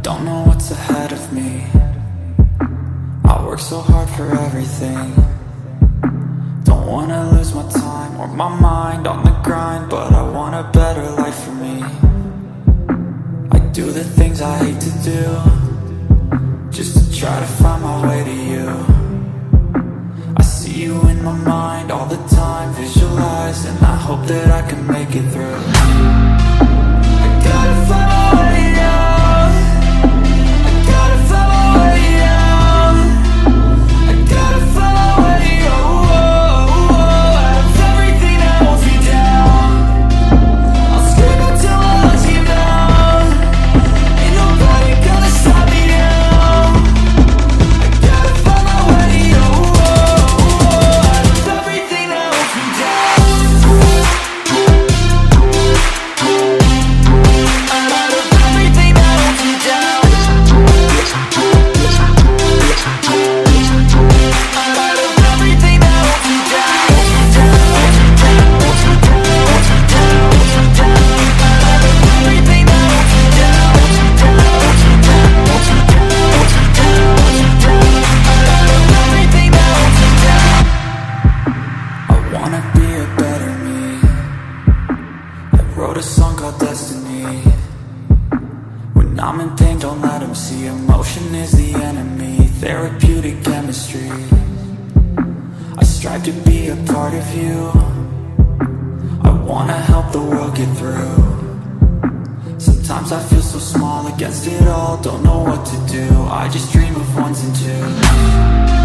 don't know what's ahead of me. I work so hard for everything. Don't wanna lose my time or my mind on the grind, but I want a better life for me. I do the things I hate to do, just to try to find my way to you. I see you in my mind all the time, visualize, and I hope that I can make it through. I gotta find my way out. I gotta find my way out. I gotta find my way out of everything that holds me down. I'll scream until my lungs give out. Ain't nobody gonna stop me now. I gotta find my way out of everything that holds me down. Out of everything that holds me down. Out of everything that holds me down. I wanna be a better me. I wrote a song called Destiny. When I'm in pain, don't let them see. Emotion is the enemy. Therapeutic chemistry. I strive to be a part of you. I wanna help the world get through. Sometimes I feel so small against it all. Don't know what to do. I just dream of ones and twos.